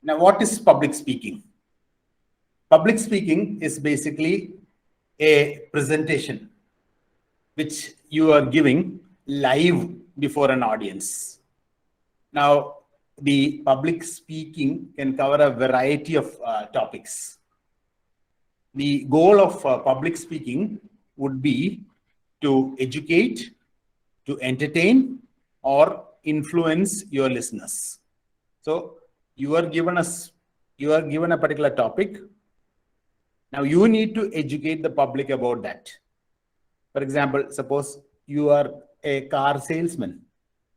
Now, what is public speaking? Public speaking is basically a presentation which you are giving live before an audience. Now, the public speaking can cover a variety of topics. The goal of public speaking would be to educate, to entertain, or influence your listeners. So you are given a particular topic. Now you need to educate the public about that. For example, suppose you are a car salesman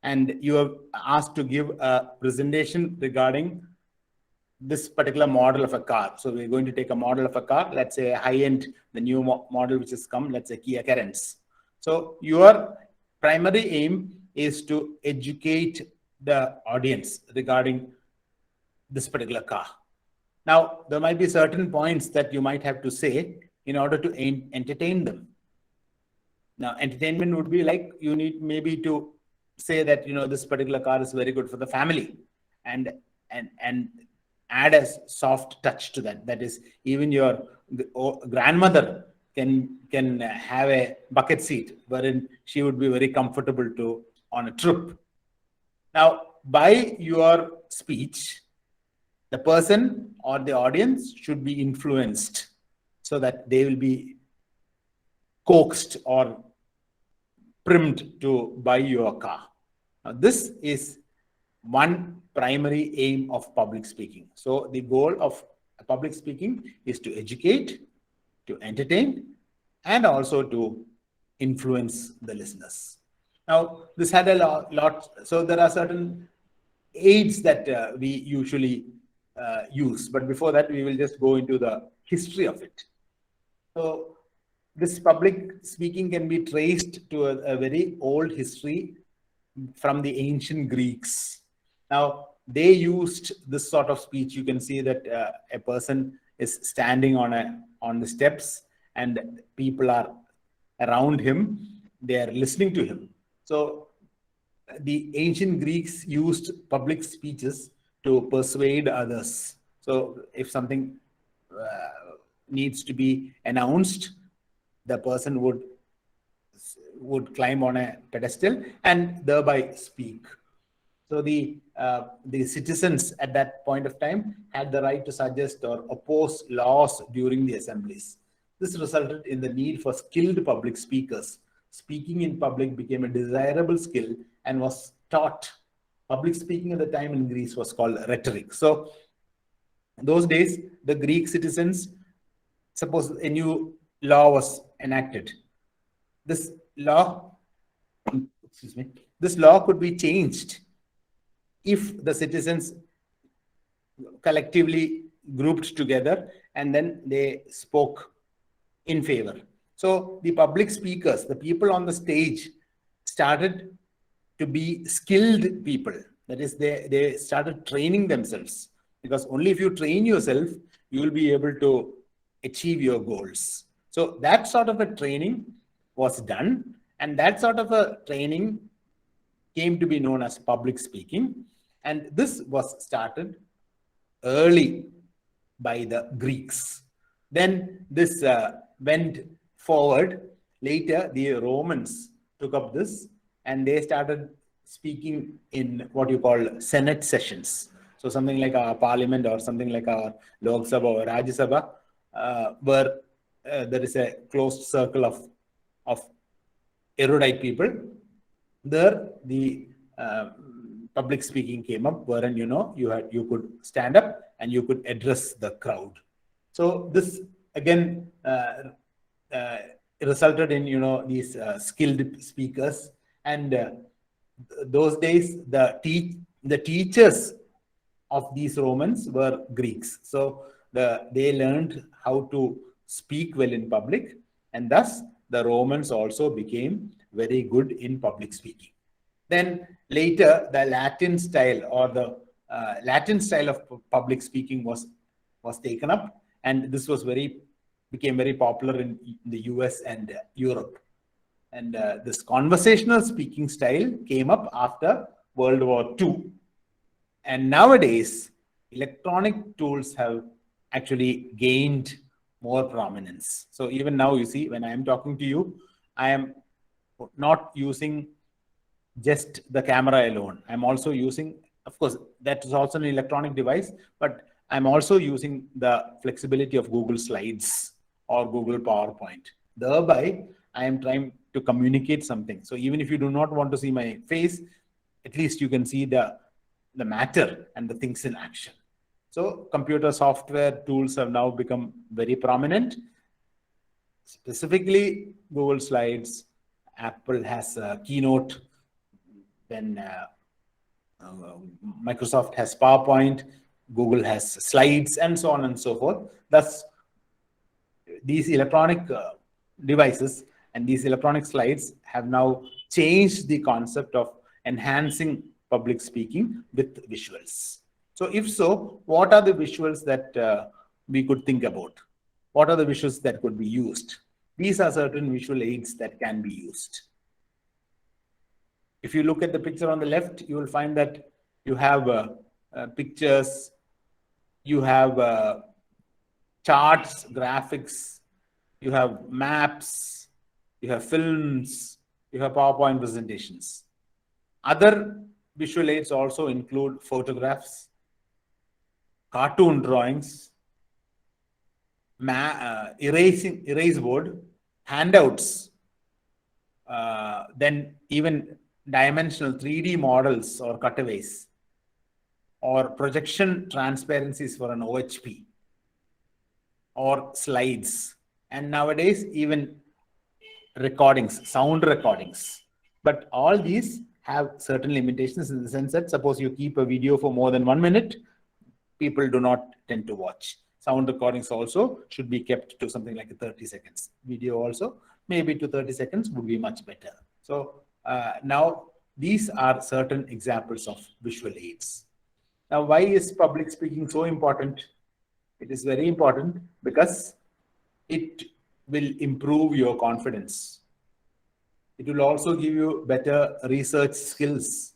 and you are asked to give a presentation regarding this particular model of a car. So we're going to take a model of a car, let's say a high-end, the new model which has come, let's say Kia Carens. So your primary aim is to educate the audience regarding this particular car. Now, there might be certain points that you might have to say in order to entertain them. Now, entertainment would be like you need maybe to say that, this particular car is very good for the family, and add a soft touch to that. That is, even your grandmother can have a bucket seat wherein she would be very comfortable to on a trip. Now, by your speech, the person or the audience should be influenced so that they will be coaxed or primed to buy your car. Now, this is one primary aim of public speaking. So the goal of public speaking is to educate, to entertain, and also to influence the listeners. Now, this had a lot. So there are certain aids that we usually use. But before that, we will just go into the history of it. So this public speaking can be traced to a very old history from the ancient Greeks. Now, they used this sort of speech. You can see that a person is standing on the steps and people are around him. They are listening to him. So the ancient Greeks used public speeches to persuade others. So if something needs to be announced, the person would climb on a pedestal and thereby speak. So the citizens at that point of time had the right to suggest or oppose laws during the assemblies. This resulted in the need for skilled public speakers. Speaking in public became a desirable skill and was taught. Public speaking at the time in Greece was called rhetoric. So in those days, the Greek citizens, suppose a new law was enacted. This law could be changed if the citizens collectively grouped together and then they spoke in favor. So the public speakers, the people on the stage, started to be skilled people. That is, they started training themselves, because only if you train yourself, you will be able to achieve your goals. So that sort of a training was done, and that sort of a training came to be known as public speaking. And this was started early by the Greeks. Then this went forward. Later, the Romans took up this and they started speaking in what you call Senate sessions. So something like our parliament or something like our Lok Sabha or Rajya Sabha, where there is a closed circle of erudite people. There, the public speaking came up, wherein you could stand up and you could address the crowd. So this again resulted in these skilled speakers, and those days the teachers of these Romans were Greeks. So they learned how to speak well in public, and thus the Romans also became very good in public speaking. Then later, the Latin style or the Latin style of public speaking was taken up, and this was became very popular in the US and Europe. And this conversational speaking style came up after World War II. And nowadays, electronic tools have actually gained more prominence. So even now, you see, when I am talking to you, I am not using just the camera alone. I'm also using, of course, that is also an electronic device, but I'm also using the flexibility of Google Slides or Google PowerPoint. Thereby, I am trying to communicate something. So even if you do not want to see my face, at least you can see the matter and the things in action. So computer software tools have now become very prominent. Specifically, Google Slides, Apple has a Keynote, then Microsoft has PowerPoint, Google has Slides, and so on and so forth. Thus, these electronic devices and these electronic slides have now changed the concept of enhancing public speaking with visuals. So if so, what are the visuals that we could think about? What are the visuals that could be used? These are certain visual aids that can be used. If you look at the picture on the left, you will find that you have pictures, you have charts, graphics, you have maps, you have films, you have PowerPoint presentations. Other visual aids also include photographs, cartoon drawings, erase board, handouts, then even dimensional 3D models or cutaways, or projection transparencies for an OHP, or slides, and nowadays even recordings, sound recordings. But all these have certain limitations in the sense that suppose you keep a video for more than 1 minute, people do not tend to watch. Sound recordings also should be kept to something like 30 seconds. Video also maybe to 30 seconds would be much better. So now these are certain examples of visual aids. Now, why is public speaking so important? It is very important because it will improve your confidence. It will also give you better research skills.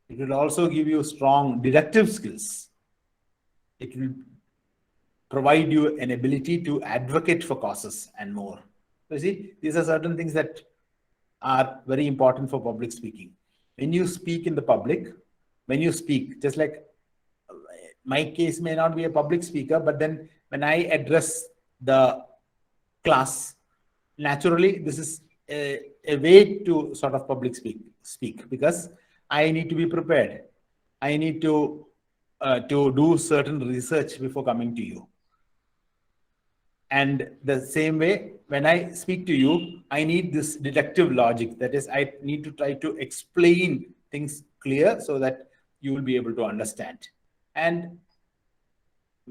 It will also give you strong deductive skills. It will provide you an ability to advocate for causes and more. So you see, these are certain things that are very important for public speaking. When you speak in the public, when you speak, just like my case may not be a public speaker, but then when I address the class, naturally, this is a way to sort of public speak because I need to be prepared. I need to do certain research before coming to you. And the same way, when I speak to you, I need this deductive logic. That is, I need to try to explain things clear so that you will be able to understand. And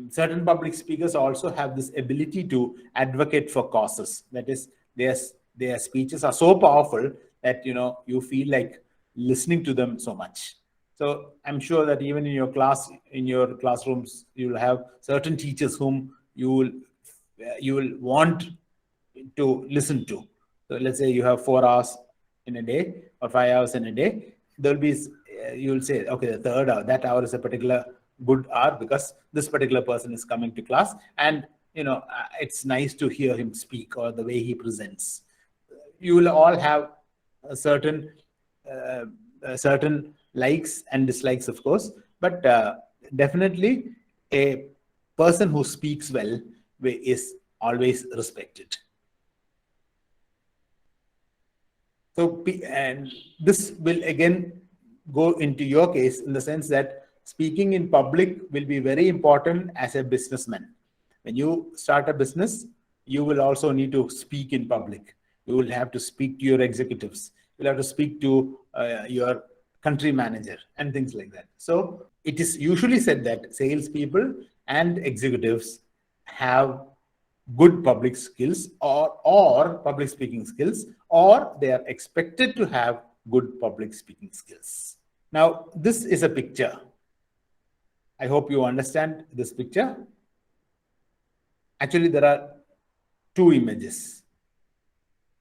certain public speakers also have this ability to advocate for causes. That is, their speeches are so powerful that you feel like listening to them so much. So I'm sure that even in your classrooms, you'll have certain teachers whom you will want to listen to. So let's say you have 4 hours in a day or 5 hours in a day. There'll be you'll say, okay, the third hour, that hour is a particular good hour because this particular person is coming to class, and it's nice to hear him speak or the way he presents. You will all have a certain likes and dislikes, of course, but definitely a person who speaks well is always respected. So, and this will again go into your case in the sense that speaking in public will be very important as a businessman. When you start a business, you will also need to speak in public. You will have to speak to your executives. You'll have to speak to your country manager and things like that. So it is usually said that salespeople and executives have good public skills or public speaking skills, or they are expected to have good public speaking skills. Now, this is a picture. I hope you understand this picture. Actually, there are 2 images,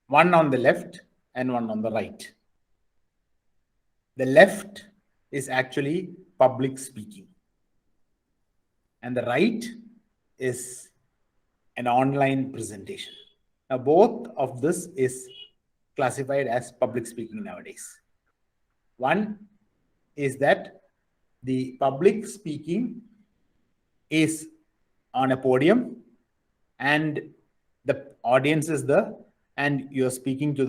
one on the left and one on the right. The left is actually public speaking. and the right is an online presentation. Now, both of this is classified as public speaking nowadays. One is that the public speaking is on a podium and the audience is there and you're speaking to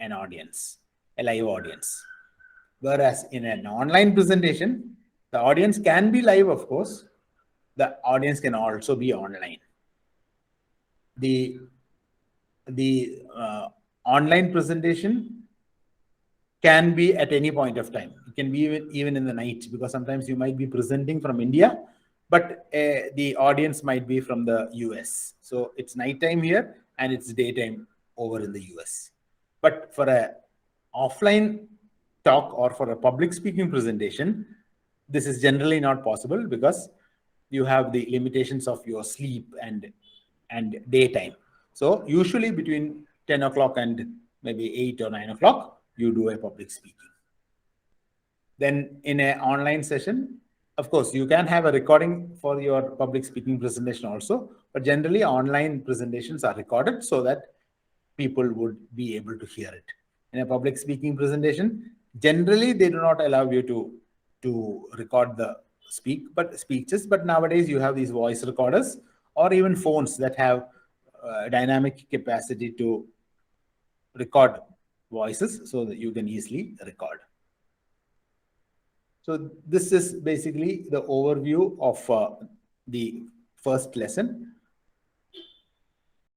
an audience, a live audience. Whereas in an online presentation, the audience can be live, of course. The audience can also be online. The online presentation can be at any point of time. It can be even in the night, because sometimes you might be presenting from India, but the audience might be from the US. So it's nighttime here and it's daytime over in the US. But for a offline talk or for a public speaking presentation, this is generally not possible because you have the limitations of your sleep and daytime. So usually between 10 o'clock and maybe 8 or 9 o'clock, you do a public speaking. Then in an online session, of course, you can have a recording for your public speaking presentation also, but generally online presentations are recorded so that people would be able to hear it. In a public speaking presentation, generally they do not allow you to record the speeches, but nowadays you have these voice recorders or even phones that have dynamic capacity to record voices so that you can easily record. So this is basically the overview of the first lesson.